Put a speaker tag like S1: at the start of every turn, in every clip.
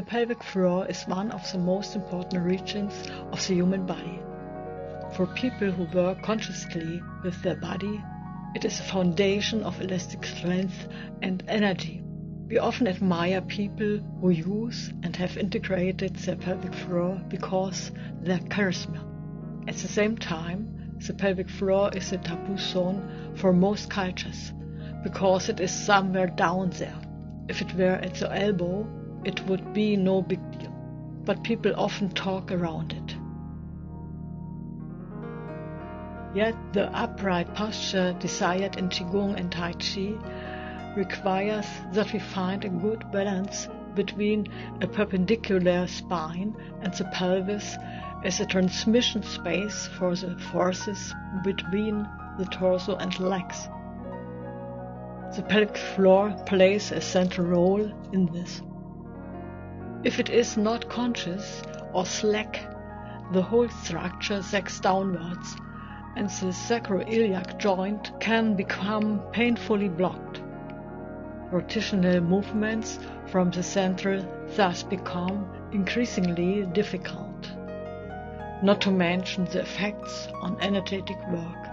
S1: pelvic floor is one of the most important regions of the human body. For people who work consciously with their body, it is a foundation of elastic strength and energy. We often admire people who use and have integrated their pelvic floor because their charisma. At the same time, the pelvic floor is a taboo zone for most cultures, because it is somewhere down there. If it were at the elbow, it would be no big deal, but people often talk around it. Yet the upright posture desired in Qigong and Taiji requires that we find a good balance between a perpendicular spine and the pelvis as a transmission space for the forces between the torso and legs. The pelvic floor plays a central role in this. If it is not conscious or slack, the whole structure sags downwards, and the sacroiliac joint can become painfully blocked. Rotational movements from the central thus become increasingly difficult, not to mention the effects on energetic work.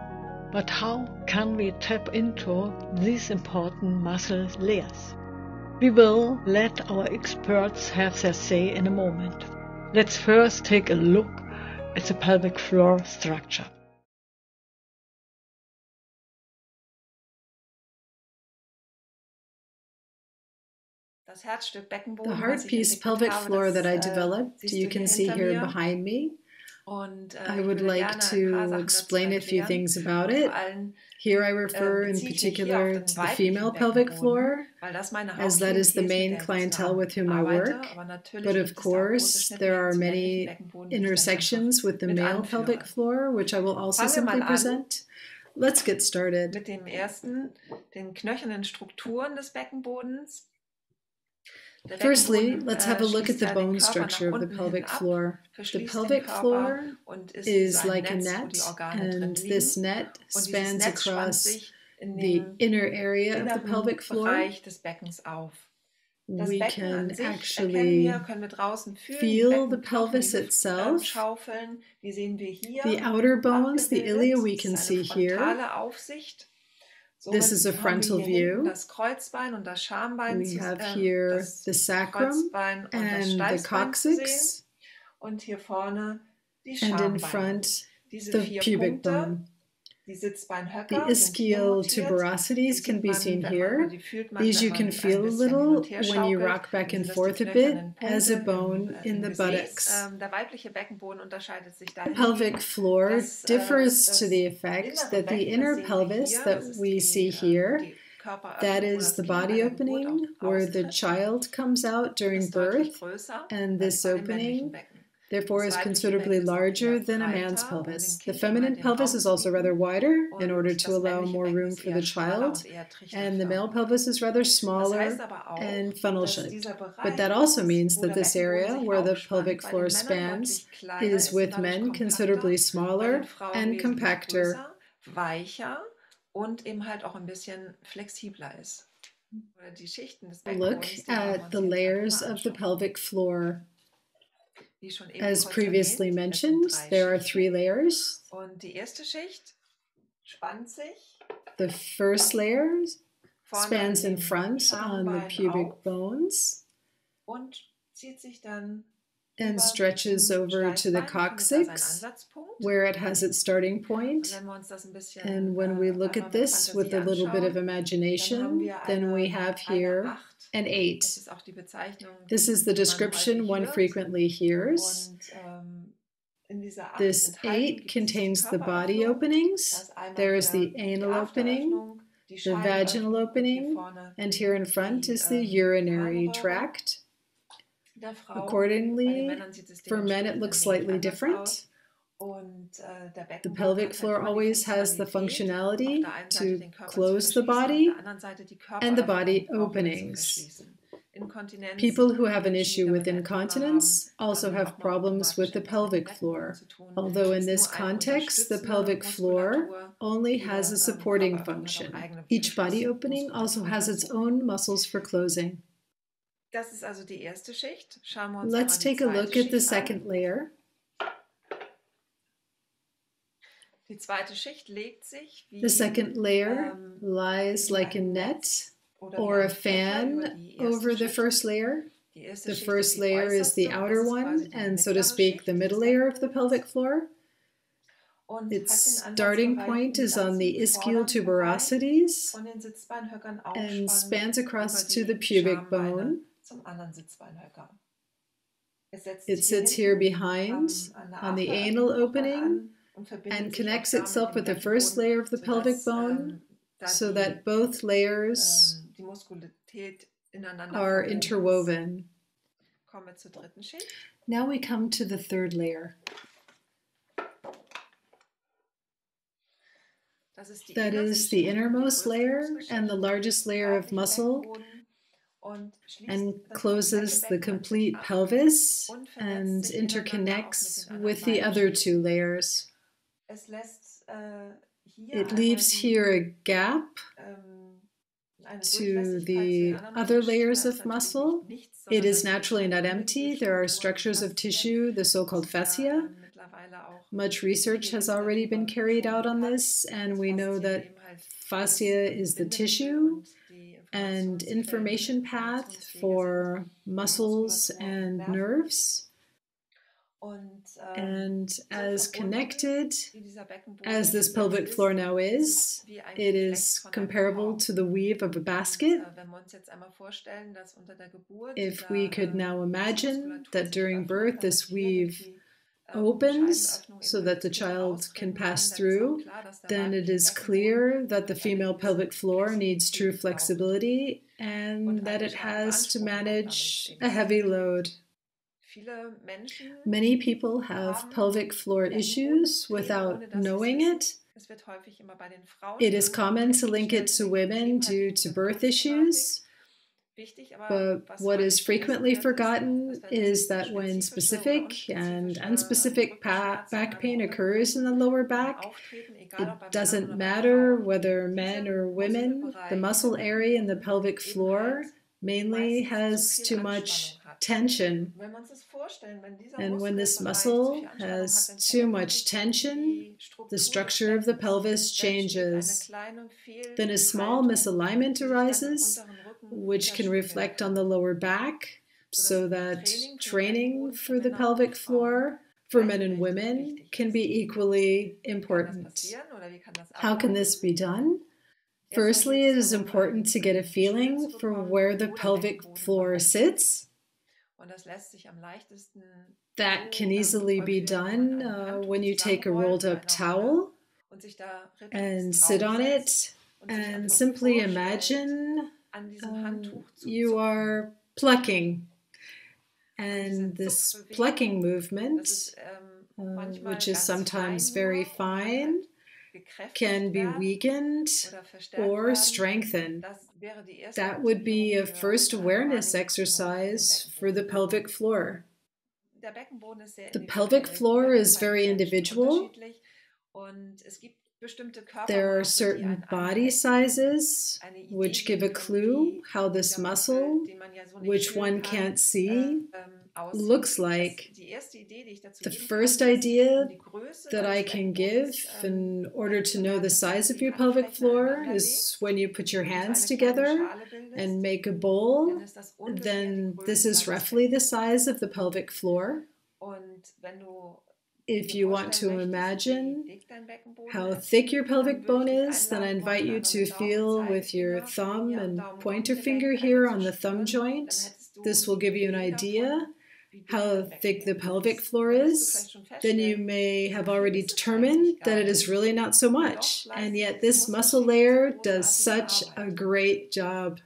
S1: But how can we tap into these important muscle layers? We will let our experts have their say in a moment. Let's first take a look at the pelvic floor structure.
S2: The heart piece pelvic floor that I developed, you can see here behind me. I would like to explain a few things about it. Here I refer in particular to the female pelvic floor, as that is the main clientele with whom I work. But of course, there are many intersections with the male pelvic floor, which I will also simply present. Let's get started.
S3: Mit dem ersten, den knöchernen Strukturen des Beckenbodens.
S2: Firstly, let's have a look at the bone structure of the pelvic floor. The pelvic floor is like a net, and this net spans across the inner area of the pelvic floor. We can actually feel the pelvis itself. The outer bones, the ilia, we can see here. This is a frontal view. We have here the sacrum and the coccyx, and in front the pubic bone. The ischial tuberosities can be seen here. These you can feel a little when you rock back and forth a bit as a bone in the buttocks. The pelvic floor differs to the effect that the inner pelvis that we see here, that is the body opening where the child comes out during birth, and this opening therefore is considerably larger than a man's pelvis. The feminine pelvis is also rather wider in order to allow more room for the child, and the male pelvis is rather smaller and funnel-shaped. But that also means that this area where the pelvic floor spans is with men considerably smaller and compactor. Look at the layers of the pelvic floor. As previously mentioned, there are 3 layers. The first layer spans in front on the pubic bones and stretches over to the coccyx, where it has its starting point. And when we look at this with a little bit of imagination, then we have here an 8. This is the description one frequently hears. This 8 contains the body openings. There is the anal opening, the vaginal opening, and here in front is the urinary tract. Accordingly, for men it looks slightly different. The pelvic floor always has the functionality to close the body and the body openings. People who have an issue with incontinence also have problems with the pelvic floor, although in this context, the pelvic floor only has a supporting function. Each body opening also has its own muscles for closing.
S3: Das ist also die erste Schicht. Schauen wir uns
S2: Let's
S3: einmal die
S2: take a
S3: zweite
S2: look at the
S3: Schicht an.
S2: second layer.
S3: Die zweite Schicht legt sich wie
S2: The second layer lies like a net or a fan over the first layer. The first layer is the outer one, and so to speak, the middle layer of the pelvic floor. Its starting point is on the ischial tuberosities and spans across to the pubic bone. It sits here behind on the anal opening and connects itself with the first layer of the pelvic bone so that both layers are interwoven. Now we come to the third layer. That is the innermost layer and the largest layer of muscle, and closes the complete pelvis and interconnects with the other two layers. It leaves here a gap to the other layers of muscle. It is naturally not empty. There are structures of tissue, the so-called fascia. Much research has already been carried out on this, and we know that fascia is the tissue and information path for muscles and nerves. And as connected as this pelvic floor now is, it is comparable to the weave of a basket. If we could now imagine that during birth this weave opens so that the child can pass through, then it is clear that the female pelvic floor needs true flexibility and that it has to manage a heavy load. Many people have pelvic floor issues without knowing it. It is common to link it to women due to birth issues. But what is frequently forgotten is that when specific and unspecific back pain occurs in the lower back, it doesn't matter whether men or women, the muscle area in the pelvic floor mainly has too much tension. And when this muscle has too much tension, the structure of the pelvis changes. Then a small misalignment arises, which can reflect on the lower back, so that training for the pelvic floor for men and women can be equally important. How can this be done? Firstly, it is important to get a feeling for where the pelvic floor sits. That can easily be done when you take a rolled up towel and sit on it and simply imagine you are plucking. And this plucking movement, which is sometimes very fine, can be weakened or strengthened. That would be a first awareness exercise for the pelvic floor. The pelvic floor is very individual. There are certain body sizes which give a clue how this muscle, which one can't see, looks like. The first idea that I can give in order to know the size of your pelvic floor is when you put your hands together and make a bowl, then this is roughly the size of the pelvic floor. If you want to imagine how thick your pelvic bone is, then I invite you to feel with your thumb and pointer finger here on the thumb joint. This will give you an idea how thick the pelvic floor is. Then you may have already determined that it is really not so much, and yet this muscle layer does such a great job.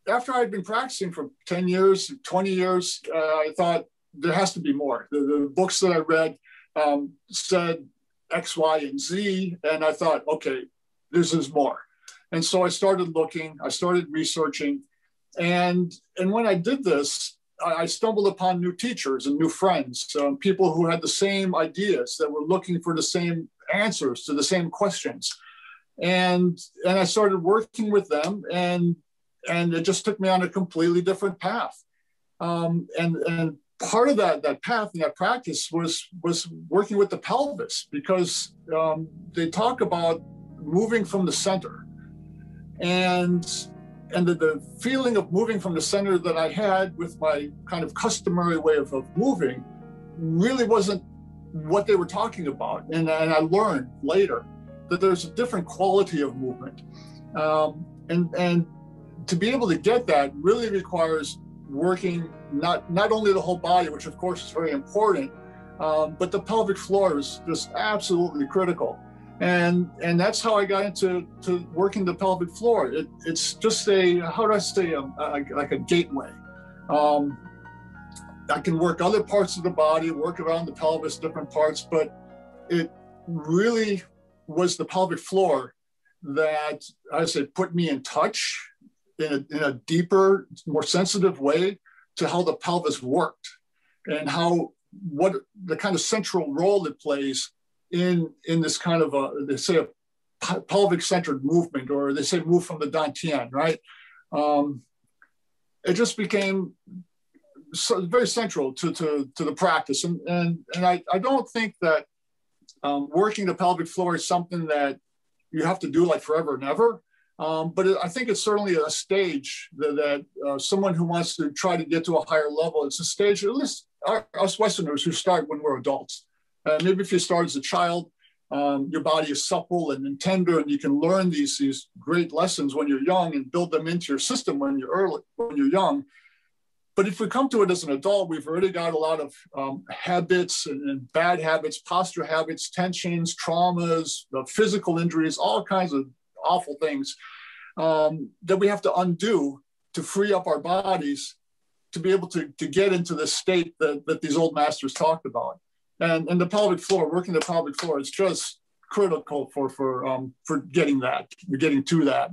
S4: after I'd been practicing for 10 years, 20 years, I thought there has to be more. The books that I read said X, Y, and Z, and I thought, okay, this is more. And so I started looking, I started researching, and when I did this, I stumbled upon new teachers and new friends, people who had the same ideas, that were looking for the same answers to the same questions. And I started working with them, and it just took me on a completely different path. And part of that path and that practice was working with the pelvis, because they talk about moving from the center. And the feeling of moving from the center that I had with my kind of customary way of moving really wasn't what they were talking about. And I learned later that there's a different quality of movement. And to be able to get that really requires working not only the whole body, which of course is very important, but the pelvic floor is just absolutely critical. And that's how I got into working the pelvic floor. It's just how do I say, like a gateway. I can work other parts of the body, work around the pelvis, different parts, but it really was the pelvic floor that, I say, put me in touch in a deeper, more sensitive way to how the pelvis worked, and what the kind of central role it plays in this kind of they say a pelvic centered movement, or they say move from the dantian, right? It just became very central to the practice, and I don't think that working the pelvic floor is something that you have to do like forever and ever. But I think it's certainly a stage that someone who wants to try to get to a higher level, it's a stage, at least us Westerners who start when we're adults. Maybe if you start as a child, your body is supple and tender, and you can learn these great lessons when you're young and build them into your system when you're young. But if we come to it as an adult, we've already got a lot of habits and bad habits, posture habits, tensions, traumas, physical injuries, all kinds of awful things that we have to undo to free up our bodies to be able to get into the state that these old masters talked about. And the pelvic floor, working the pelvic floor, is just critical for getting to that.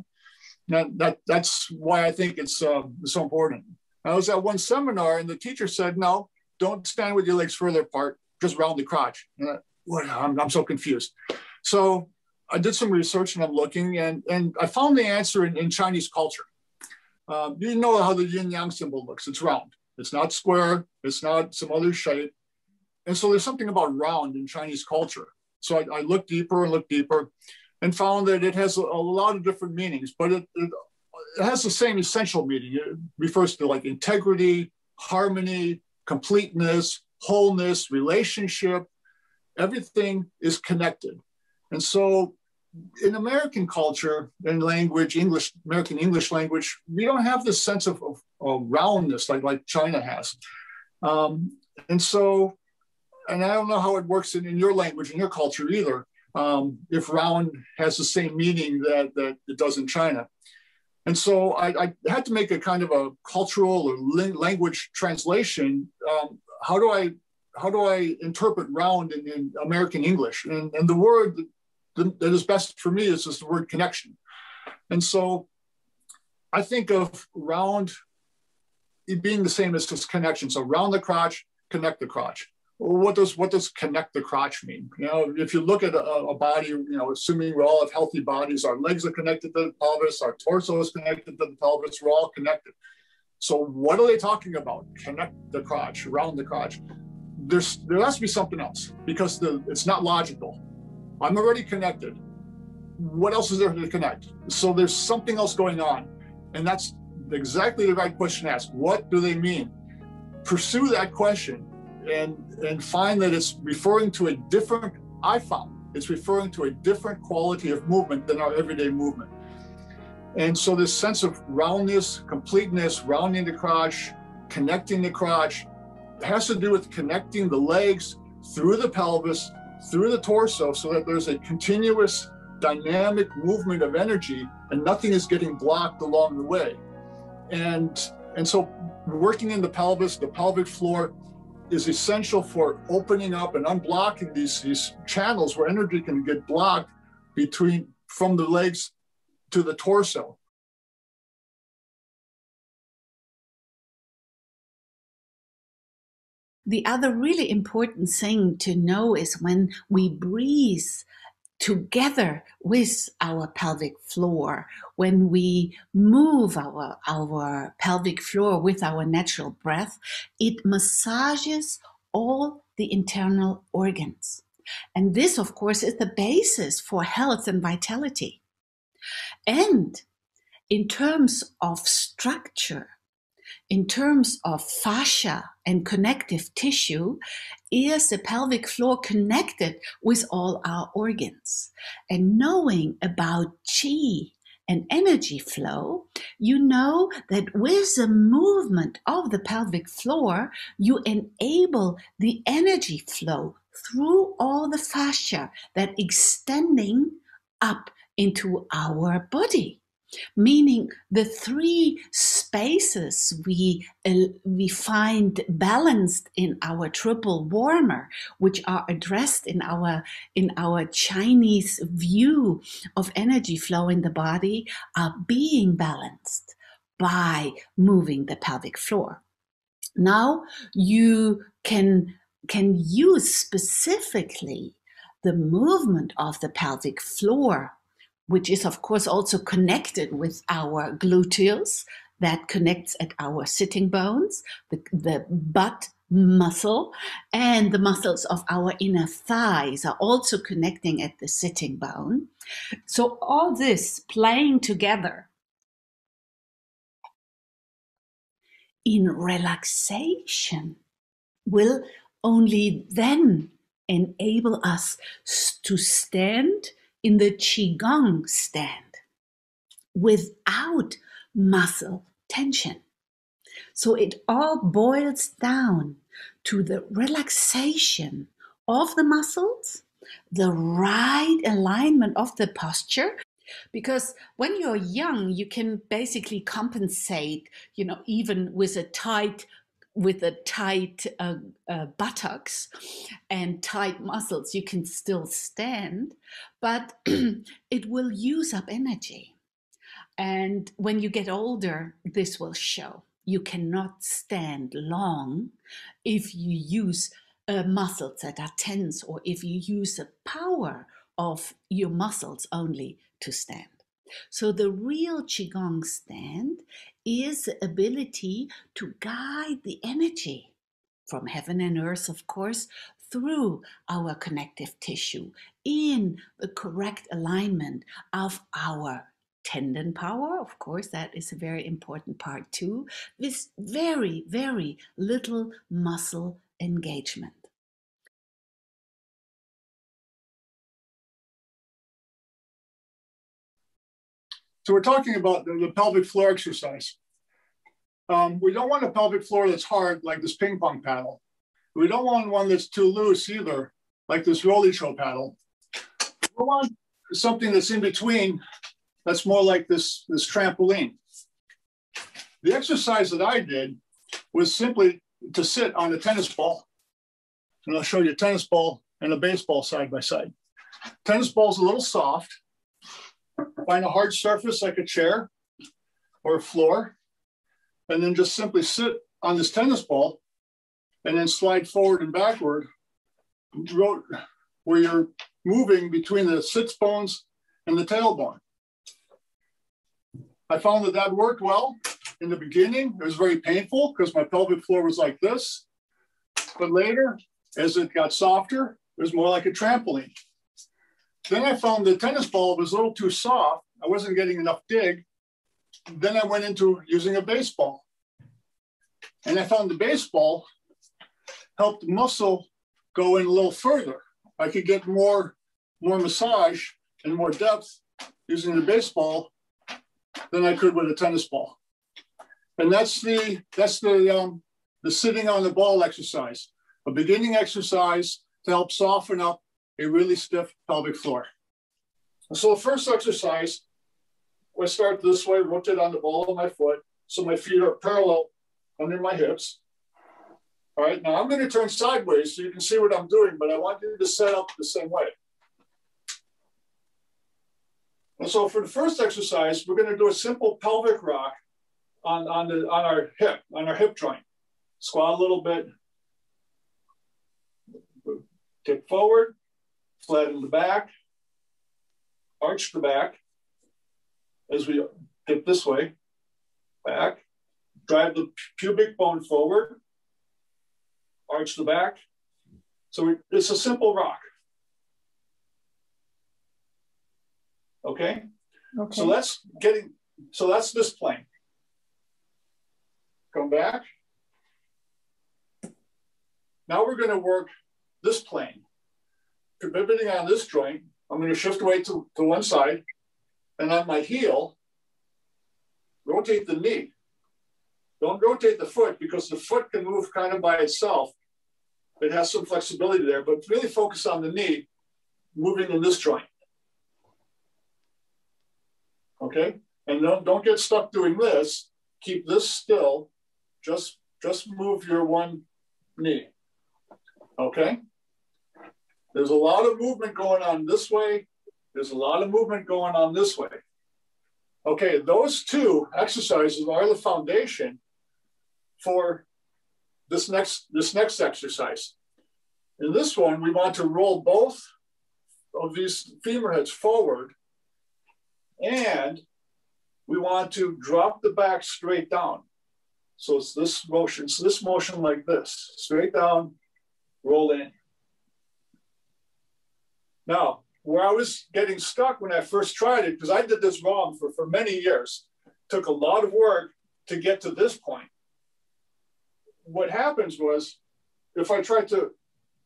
S4: That's why I think it's so important. I was at one seminar, and the teacher said, "No, don't stand with your legs further apart, just round the crotch." And I'm so confused. So I did some research, and I'm looking, and I found the answer in Chinese culture. You know how the yin-yang symbol looks. It's round. It's not square. It's not some other shape. And so there's something about round in Chinese culture. So I looked deeper and found that it has a lot of different meanings, but it has the same essential meaning. It refers to like integrity, harmony, completeness, wholeness, relationship. Everything is connected. And so in American culture and language, American English language, we don't have this sense of roundness like China has. And I don't know how it works in your language, in your culture either, if round has the same meaning that it does in China. And so I had to make a kind of a cultural or language translation. How do I interpret round in American English? And the word that is best for me is just the word connection. And so I think of round being the same as just connection. So round the crotch, connect the crotch. What does connect the crotch mean? You know, if you look at a body, you know, assuming we all have healthy bodies, our legs are connected to the pelvis, our torso is connected to the pelvis, we're all connected. So what are they talking about? Connect the crotch, around the crotch. There has to be something else, because it's not logical. I'm already connected. What else is there to connect? So there's something else going on. And that's exactly the right question to ask. What do they mean? Pursue that question and find that it's referring to it's referring to a different quality of movement than our everyday movement. And so this sense of roundness, completeness, rounding the crotch, connecting the crotch, has to do with connecting the legs through the pelvis, through the torso, so that there's a continuous dynamic movement of energy and nothing is getting blocked along the way. And so working in the pelvis, the pelvic floor, is essential for opening up and unblocking these channels where energy can get blocked from the legs to the torso.
S5: The other really important thing to know is when we breathe together with our pelvic floor, when we move our pelvic floor with our natural breath, it massages all the internal organs. And this, of course, is the basis for health and vitality. And in terms of structure, in terms of fascia and connective tissue, is the pelvic floor connected with all our organs. And knowing about qi and energy flow, you know that with the movement of the pelvic floor, you enable the energy flow through all the fascia that extending up into our body. Meaning the three spaces we find balanced in our triple warmer, which are addressed in our Chinese view of energy flow in the body, are being balanced by moving the pelvic floor. Now you can use specifically the movement of the pelvic floor, which is, of course, also connected with our gluteus, that connects at our sitting bones, the butt muscle, and the muscles of our inner thighs are also connecting at the sitting bone. So all this playing together in relaxation will only then enable us to stand in the Qigong stand without muscle tension. So it all boils down to the relaxation of the muscles, the right alignment of the posture. Because when you're young, you can basically compensate, even with a tight buttocks and tight muscles, you can still stand, but it will use up energy. And when you get older, this will show. You cannot stand long if you use muscles that are tense, or if you use the power of your muscles only to stand. So the real Qigong stand is the ability to guide the energy from heaven and earth, of course, through our connective tissue in the correct alignment of our tendon power. Of course, that is a very important part too, with very, very little muscle engagement.
S4: So we're talking about the pelvic floor exercise. We don't want a pelvic floor that's hard like this ping pong paddle. We don't want one that's too loose either, like this rolly-show paddle. We want something that's in between, that's more like this trampoline. The exercise that I did was simply to sit on a tennis ball. And I'll show you a tennis ball and a baseball side by side. Tennis ball's a little soft. Find a hard surface like a chair or a floor, and then just simply sit on this tennis ball and then slide forward and backward where you're moving between the sits bones and the tailbone. I found that worked well in the beginning. It was very painful because my pelvic floor was like this. But later, as it got softer, it was more like a trampoline. Then I found the tennis ball was a little too soft. I wasn't getting enough dig. Then I went into using a baseball. And I found the baseball helped the muscle go in a little further. I could get more massage and more depth using the baseball than I could with a tennis ball. And that's the sitting on the ball exercise, a beginning exercise to help soften up a really stiff pelvic floor. So the first exercise, I start this way, rotate on the ball of my foot, so my feet are parallel under my hips. All right, now I'm going to turn sideways so you can see what I'm doing, but I want you to set up the same way. And so for the first exercise, we're going to do a simple pelvic rock on our hip joint. Squat a little bit, tip forward, flatten the back, arch the back as we dip this way, back, drive the pubic bone forward, arch the back. So it's a simple rock. Okay? Okay. So that's this plane. Come back. Now we're going to work this plane. Pivoting on this joint, I'm going to shift away to one side, and on my heel, rotate the knee. Don't rotate the foot because the foot can move kind of by itself. It has some flexibility there, but really focus on the knee moving in this joint. Okay? And don't get stuck doing this. Keep this still. Just move your one knee. Okay? There's a lot of movement going on this way. There's a lot of movement going on this way. Okay, those two exercises are the foundation for this next exercise. In this one, we want to roll both of these femur heads forward, and we want to drop the back straight down. So it's this motion. So this motion like this, straight down, roll in. Now, where I was getting stuck when I first tried it, because I did this wrong for many years, took a lot of work to get to this point. What happens was, if I tried to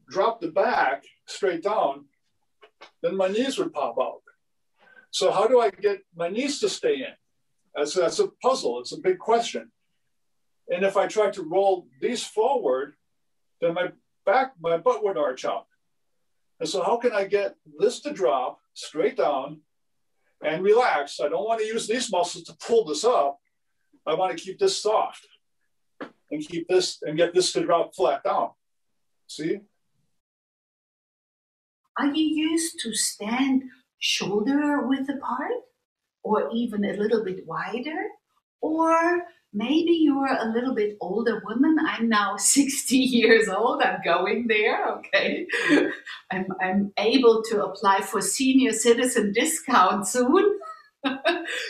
S4: drop the back straight down, then my knees would pop out. So how do I get my knees to stay in? That's a puzzle. It's a big question. And if I try to roll these forward, then my butt would arch out. And so how can I get this to drop straight down and relax? I don't want to use these muscles to pull this up. I want to keep this soft and keep this and get this to drop flat down. See?
S5: Are you used to stand shoulder width apart or even a little bit wider? Or maybe you're a little bit older woman. I'm now 60 years old. I'm going there, okay? I'm able to apply for senior citizen discount soon.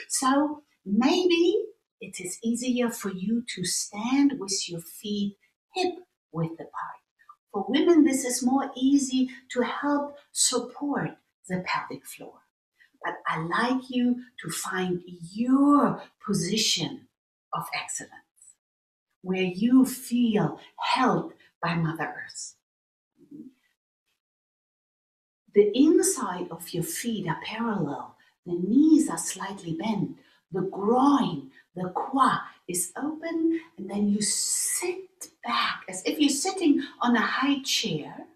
S5: So maybe it is easier for you to stand with your feet hip width apart. For women, this is more easy to help support the pelvic floor. But I like you to find your position of excellence, where you feel held by Mother Earth. The inside of your feet are parallel. The knees are slightly bent. The groin, the quad is open, and then you sit back as if you're sitting on a high chair,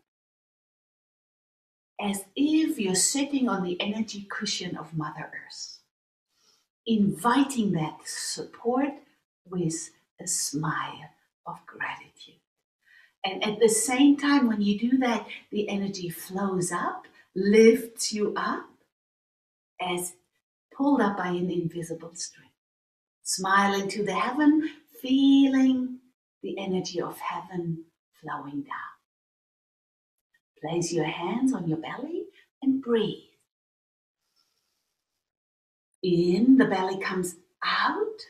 S5: as if you're sitting on the energy cushion of Mother Earth, inviting that support with a smile of gratitude. And at the same time, when you do that, the energy flows up, lifts you up, as pulled up by an invisible string. Smile into the heaven, feeling the energy of heaven flowing down. Place your hands on your belly and breathe. In, the belly comes out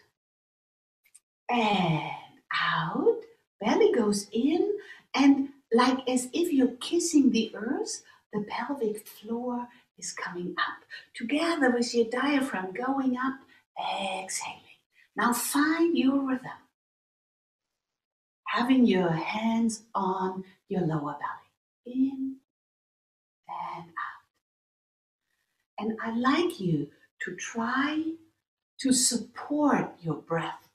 S5: and out. Belly goes in, and like as if you're kissing the earth, the pelvic floor is coming up. Together with your diaphragm going up, exhaling. Now find your rhythm. Having your hands on your lower belly. In and out. And I'd like you to try to support your breath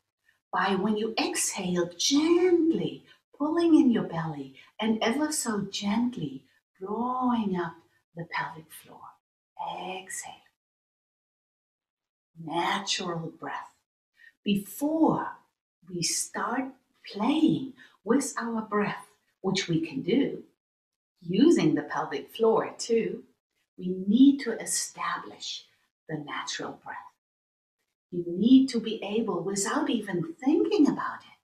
S5: by, when you exhale, gently pulling in your belly and ever so gently drawing up the pelvic floor. Exhale. Natural breath. before we start playing with our breath, which we can do using the pelvic floor too, we need to establish the natural breath. You need to be able, without even thinking about it,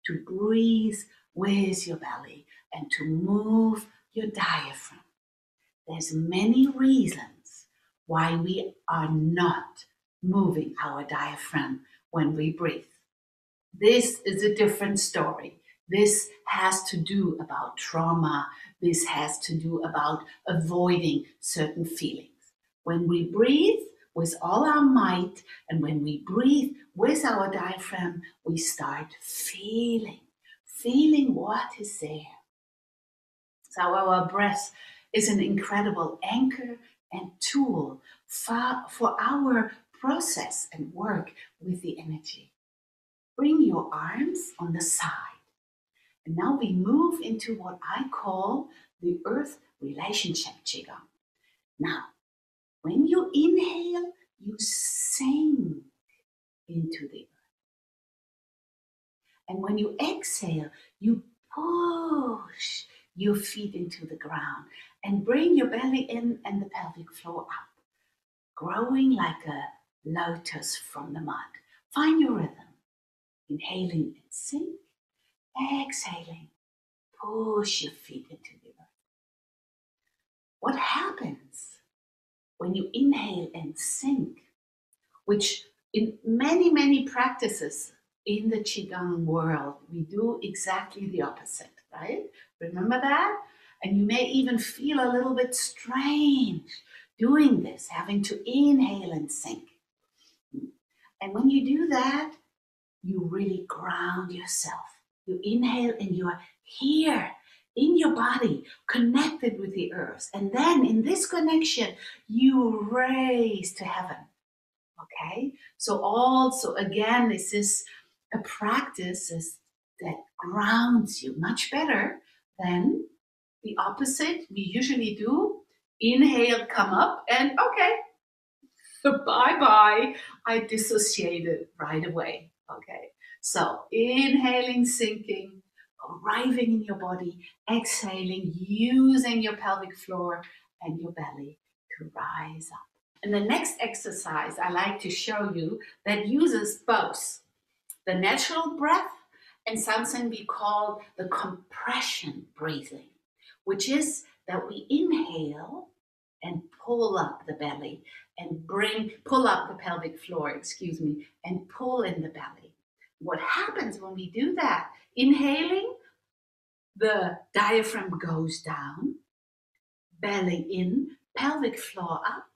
S5: to breathe with your belly and to move your diaphragm. There's many reasons why we are not moving our diaphragm when we breathe. This is a different story. This has to do about trauma. This has to do about avoiding certain feelings. When we breathe with all our might, and when we breathe with our diaphragm, we start feeling what is there. So our breath is an incredible anchor and tool for our process and work with the energy. Bring your arms on the side. And now we move into what I call the earth relationship Qigong. Now, when you inhale, you sink into the earth. And when you exhale, you push your feet into the ground and bring your belly in and the pelvic floor up, growing like a lotus from the mud. Find your rhythm. Inhaling and sink, exhaling, push your feet into the earth. What happens when you inhale and sink, which in many practices in the Qigong world, we do exactly the opposite, right? Remember that? And you may even feel a little bit strange doing this, having to inhale and sink. And when you do that, you really ground yourself. You inhale and you are here in your body, connected with the earth. And then in this connection, you raise to heaven. Okay? So also, again, this is a practice that grounds you much better than the opposite we usually do. Inhale, come up, and okay, bye-bye. I dissociated right away. Okay, so inhaling, sinking, arriving in your body, exhaling, using your pelvic floor and your belly to rise up. And the next exercise I like to show you that uses both the natural breath and something we call the compression breathing, which is that we inhale and pull up the belly and pull up the pelvic floor, and pull in the belly. What happens when we do that? Inhaling, the diaphragm goes down, belly in, pelvic floor up.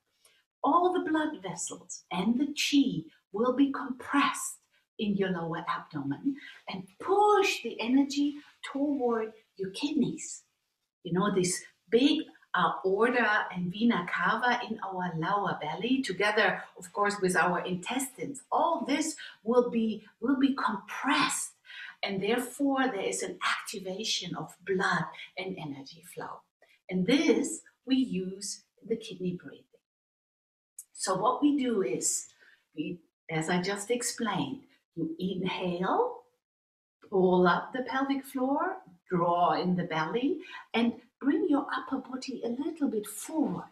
S5: All the blood vessels and the chi will be compressed in your lower abdomen and push the energy toward your kidneys. You know, this big aorta and vena cava in our lower belly, together, of course, with our intestines. All this will be compressed, and therefore there is an activation of blood and energy flow. And this we use the kidney breathing. So what we do is, as I just explained, you inhale, pull up the pelvic floor, draw in the belly, and bring your upper body a little bit forward.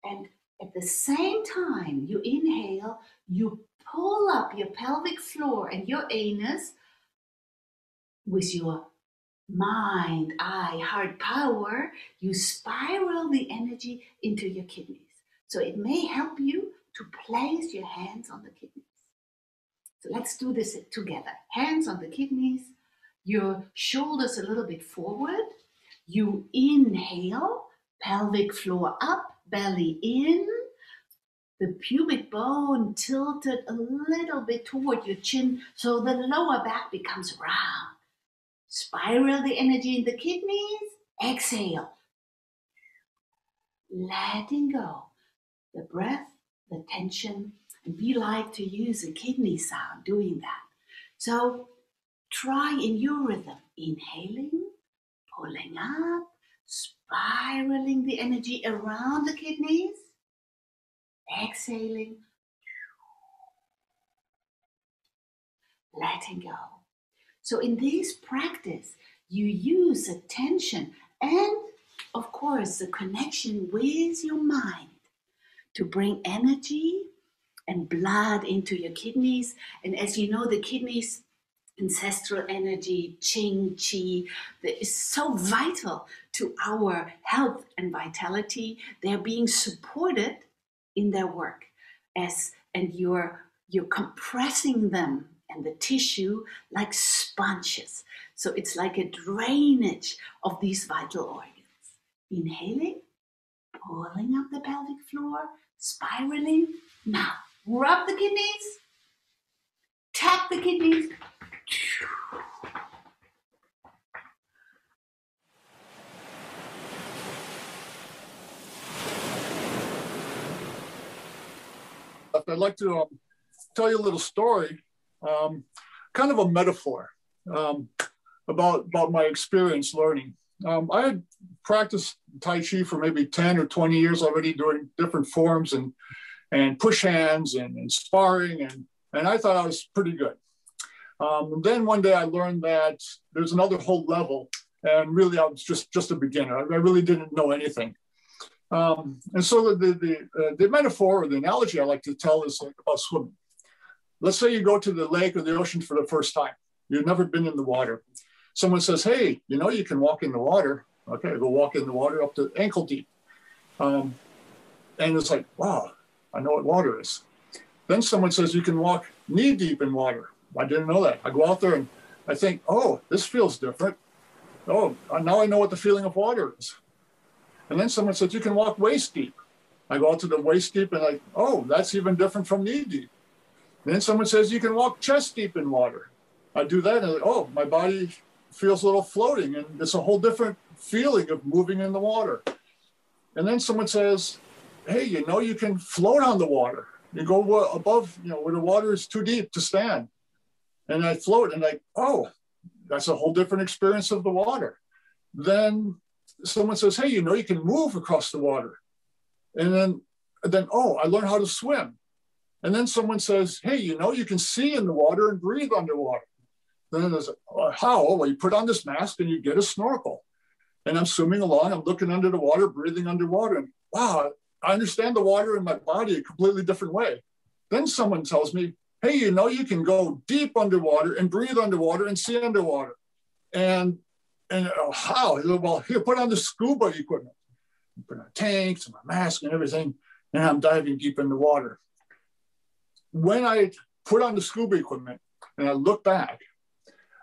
S5: And at the same time you inhale, you pull up your pelvic floor and your anus with your mind, eye, heart power. You spiral the energy into your kidneys. So it may help you to place your hands on the kidneys. So let's do this together. Hands on the kidneys, your shoulders a little bit forward. You inhale, pelvic floor up, belly in, the pubic bone tilted a little bit toward your chin so the lower back becomes round. Spiral the energy in the kidneys, exhale. Letting go the breath, the tension, and we like to use a kidney sound doing that. So try in your rhythm, inhaling, pulling up, spiraling the energy around the kidneys, exhaling, letting go. So in this practice, you use attention and, of course, the connection with your mind to bring energy and blood into your kidneys. And as you know, the kidneys, ancestral energy, Qing, Qi, that is so vital to our health and vitality. They're being supported in their work, and you're compressing them and the tissue like sponges. So it's like a drainage of these vital organs. Inhaling, pulling up the pelvic floor, spiraling. Now, rub the kidneys, tap the kidneys.
S4: I'd like to tell you a little story, kind of a metaphor about my experience learning. I had practiced Tai Chi for maybe 10 or 20 years already, doing different forms and push hands and sparring, and I thought I was pretty good. Then one day I learned that there's another whole level, and really I was just a beginner. I really didn't know anything. And so the metaphor or the analogy I like to tell is like about swimming. Let's say you go to the lake or the ocean for the first time. You've never been in the water. Someone says, hey, you know, you can walk in the water. Okay, go walk in the water up to ankle deep. And it's like, wow, I know what water is. Then someone says you can walk knee deep in water. I didn't know that. I go out there and I think, oh, this feels different. Oh, now I know what the feeling of water is. And then someone says you can walk waist deep. I go out to the waist deep and like, oh, that's even different from knee deep. And then someone says you can walk chest deep in water. I do that and I'm like, oh, my body feels a little floating, and it's a whole different feeling of moving in the water. And then someone says, hey, you know, you can float on the water. You go above, you know, where the water is too deep to stand. And I float and like, oh, that's a whole different experience of the water. Then someone says, hey, you know, you can move across the water. And then, oh, I learned how to swim. And then someone says, hey, you know, you can see in the water and breathe underwater. Then there's, how? Oh, well, you put on this mask and you get a snorkel. And I'm swimming along, I'm looking under the water, breathing underwater. And wow, I understand the water in my body a completely different way. Then someone tells me, hey, you know, you can go deep underwater and breathe underwater and see underwater. And how? Well, here, put on the scuba equipment. Put on tanks and my mask and everything, and I'm diving deep in the water. When I put on the scuba equipment and I look back,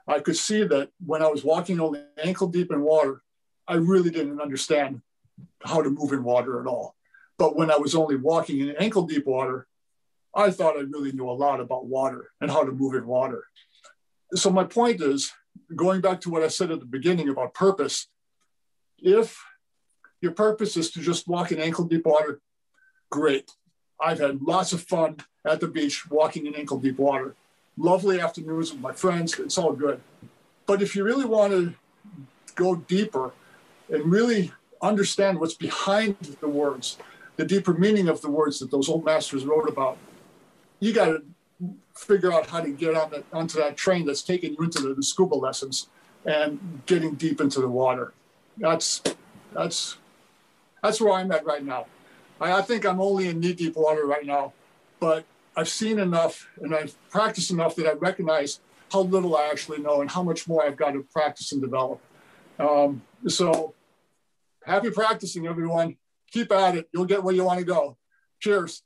S4: I could see that when I was walking only ankle deep in water, I really didn't understand how to move in water at all. But when I was only walking in ankle deep water, I thought I really knew a lot about water and how to move in water. So my point is, going back to what I said at the beginning about purpose, if your purpose is to just walk in ankle deep water, great. I've had lots of fun at the beach walking in ankle deep water. Lovely afternoons with my friends, it's all good. But if you really want to go deeper and really understand what's behind the words, the deeper meaning of the words that those old masters wrote about, you got to figure out how to get onto that train that's taking you into the scuba lessons and getting deep into the water. That's where I'm at right now. I think I'm only in knee-deep water right now, but I've seen enough and I've practiced enough that I recognize how little I actually know and how much more I've got to practice and develop. So happy practicing, everyone. Keep at it. You'll get where you want to go. Cheers.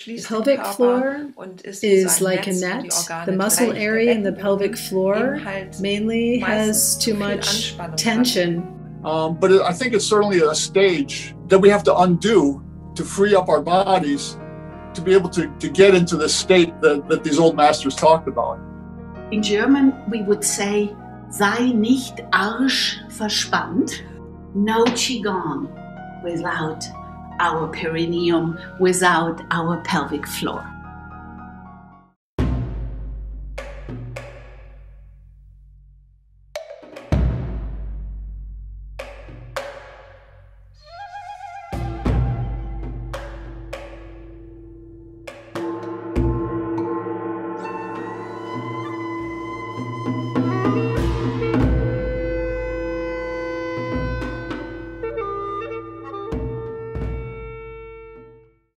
S2: The pelvic floor is like a net. The muscle area in the pelvic floor mainly has too much tension.
S4: But I think it's certainly a stage that we have to undo to free up our bodies to be able to get into the state that these old masters talked about.
S5: In German, we would say, sei nicht arsch verspannt. No Qigong without our perineum, without our pelvic floor.